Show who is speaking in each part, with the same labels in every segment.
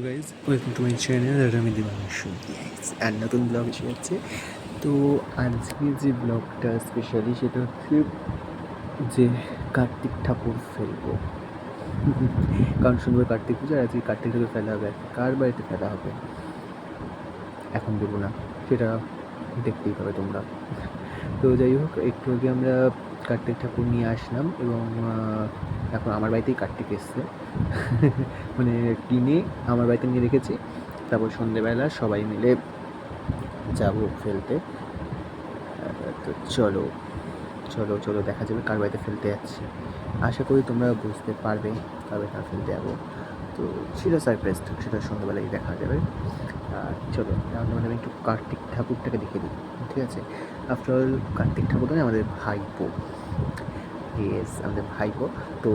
Speaker 1: Guys welcome to my channel আর আমি দেবাংশু আর নতুন ব্লগ এসে যাচ্ছে। তো আজকে যে ব্লগটা স্পেশালি সেটা হচ্ছে যে কার্তিক ঠাকুর ফেলবো। কারণ সুন্দর কার্তিক পূজা, আজকে কার্তিক ঠাকুর ফেলা হবে। কার বাড়িতে ফেলা হবে এখন দেবো না, সেটা দেখতেই পাবে তোমরা। তো যাই হোক, একটু আগে আমরা কার্তিক ঠাকুর নিয়ে আসলাম এবং এখন আমার বাড়িতেই কার্তিক এসছে। মানে কিনে আমার বাড়িতে নিয়ে রেখেছি, তারপর সন্ধেবেলা সবাই মিলে যাব ফেলতে। তো চলো চলো চলো দেখা যাবে কার বাড়িতে ফেলতে যাচ্ছি। আশা করি তোমরা বুঝতে পারবে কার বাড়িতে ফেলতে যাবো। তো সেটা সারপ্রাইজ থাক, সেটা সন্ধ্যাবেলায় দেখা যাবে। আর চলো তোমাদের আমি একটু কার্তিক ঠাকুরটাকে দেখে দিই, ঠিক আছে? আফটার অল কার্তিক ঠাকুর মানে আমাদের ভাইপো। ইয়েস, আমাদের ভাইপো। তো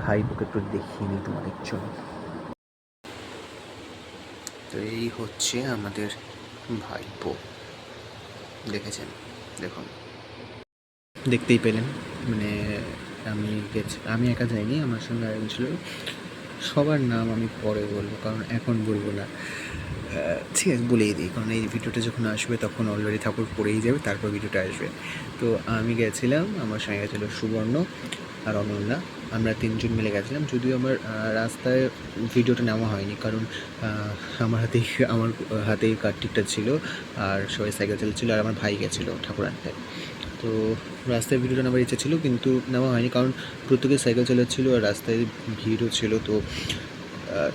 Speaker 1: ভাইপোকে একটু দেখিয়ে নিই তোমাদের জন্য। তো এই হচ্ছে আমাদের ভাইপো, দেখেছেন? দেখুন, দেখতেই পেলেন। মানে আমি একা যাইনি, আমার সঙ্গে আরেকজন ছিল। সবার নাম আমি পরে বলবো, কারণ এখন বলবো না। ঠিক আছে, বলেই দিই, কারণ এই ভিডিওটা যখন আসবে তখন অলরেডি ঠাকুর পড়েই যাবে, তারপর ভিডিওটা আসবে। তো আমি গেছিলাম, আমার সঙ্গে গেছিলো সুবর্ণ আর অনন্যা। আমরা তিনজন মিলে গেছিলাম। যদিও আমার রাস্তায় ভিডিওটা নেওয়া হয়নি, কারণ আমার হাতেই কার্তিকটা ছিল, আর সবাই সাইকেল চালাচ্ছিলো, আর আমার ভাই গেছিলো ঠাকুর আনতে। তো রাস্তায় ভিডিওটা নেওয়ার ইচ্ছা ছিল, কিন্তু নেওয়া হয়নি, কারণ প্রত্যেকে সাইকেল চালাচ্ছিলো আর রাস্তায় ভিড়ও ছিল। তো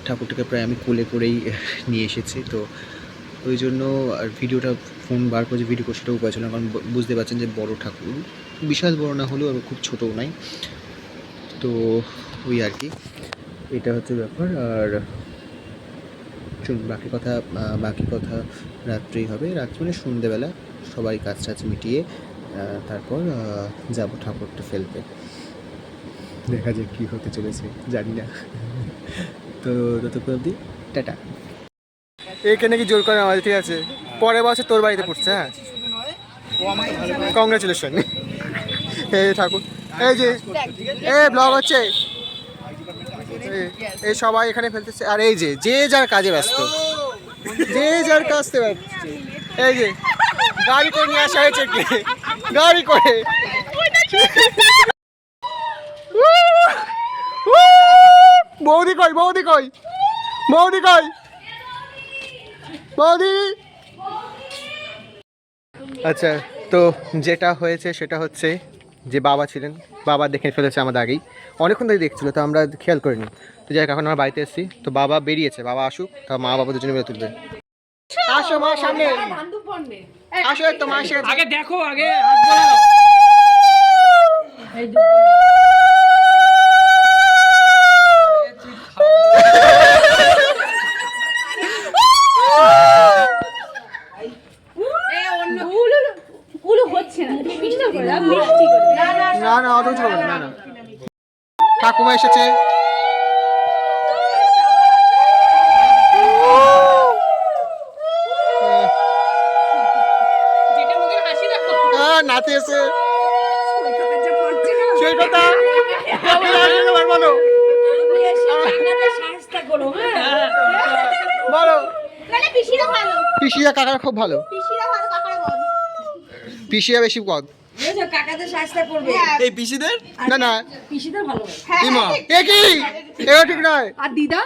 Speaker 1: ঠাকুরটাকে প্রায় আমি কোলে করেই নিয়ে এসেছি। তো ওই জন্য আর ভিডিওটা ফোন বার করে যে ভিডিও করছে সেটা উপায় ছিল না, কারণ বুঝতে পারছেন যে বড় ঠাকুর, বিশাল বড় না হলেও খুব ছোটও নাই। তো ওই আর কি, এটা হচ্ছে ব্যাপার। আর বাকি কথা রাত্রেই হবে। রাত্রে মানে সন্ধেবেলা সবাই কাজ টাজ মিটিয়ে তারপর যাব ঠাকুরটা ফেলতে। দেখা যাক কী হতে চলেছে, জানি না। তো ততক্ষণ অবধি টাটা। এখানে কি জোর করে আমাদের, ঠিক আছে? পরের বছর তোর বাড়িতে পড়ছে। হ্যাঁ, কংগ্রাচুলেশন। এই ঠাকুর, এই যে ব্লগ হচ্ছে, এই সবাই এখানে ফেলতেছে। আর এই যে যে যার কাজে ব্যস্ত, যে যার কাজে ব্যস্ত। এই যে গাড়ি করে নিয়ে আসা হয়েছে, কি গাড়ি করে। বৌদি কই, বৌদি কই, বৌদি কই, বৌদি। আচ্ছা, তো যেটা হয়েছে সেটা হচ্ছে যে বাবা ছিলেন, বাবা দেখে ফেলেছে আমাদের আগেই, অনেকক্ষণ ধরে দেখছিলো, তো আমরা খেয়াল করিনি। তো যাই হোক, এখন আমরা বাড়িতে এসেছি, তো বাবা বেরিয়েছে, বাবা আসুক, তা মা বাবা দুজনে মিলে তুলবে। আসো মা, সামনে আসো, তো মা এসে
Speaker 2: আগে দেখো, আগে হাত বাড়াও।
Speaker 1: না না, অত কিছু না, না। ঠাকুমা এসেছে। নাতে এসে সেই কথা বলো, বলো। পিসিয়া কাকার খুব ভালো, পিসিয়া বেশি পদ। এই পিসিদের না না,
Speaker 3: পিসিদের ভালো,
Speaker 1: এ কি, এটা ঠিক নয়।
Speaker 3: আর দিদা,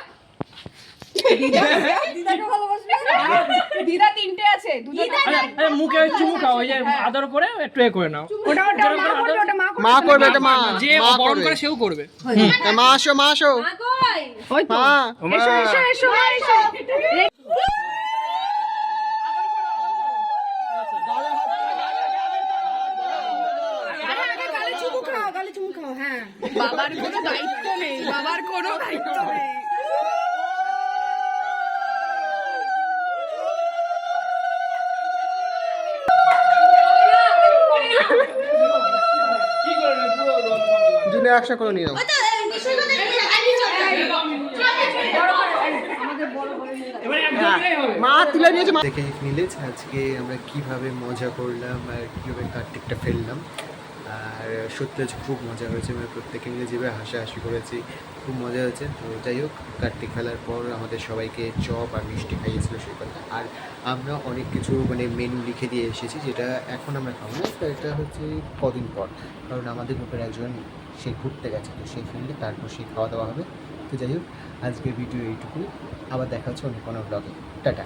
Speaker 3: দিদাকে ভালোবাসবে। দিদা তিনটে আছে,
Speaker 2: আরে মুখে চুমু খাও, ওই যে আদর করে একটু এ করে নাও।
Speaker 3: ওটা মা করবে, ওটা
Speaker 1: মা করবে, এটা মা
Speaker 2: যে
Speaker 1: মা
Speaker 2: বরণ
Speaker 1: করবে।
Speaker 2: করে সেও করবে।
Speaker 1: মা আসো, মা আসো,
Speaker 3: ওই তো
Speaker 1: মা।
Speaker 3: এসো এসো এসো এসো। গালে চুমু খাও, হ্যাঁ। বাবার কোনো দায়িত্ব নেই, বাবার কোনো দায়িত্ব নেই।
Speaker 1: দুনে একশো করে নিয়ে নাও। মা তুলে নিয়েছে, দেখে নিলে আজকে আমরা কিভাবে মজা করলাম আর কীভাবে কার্তিকটা ফেললাম। আর সত্যি খুব মজা হয়েছে, আমরা প্রত্যেকে মিলে যেভাবে হাসাহাসি করেছি, খুব মজা হয়েছে। তো যাই হোক, কার্তিক ফেলার পর আমাদের সবাইকে চপ আর মিষ্টি খাইয়েছিল সেই কথা। আর আমরা অনেক কিছু মানে মেনু লিখে দিয়ে এসেছি, যেটা এখন আমরা খাবো না, তো এটা হচ্ছে কদিন পর, কারণ আমাদের গ্রুপের একজন সে ঘুরতে গেছে, তো সেই ফিরলে তারপর সেই খাওয়া দাওয়া হবে। তো যাই হোক, আজকের ভিডিও এইটুকুই, আবার দেখা হচ্ছে অন্য কোনো ব্লগে। টাটা।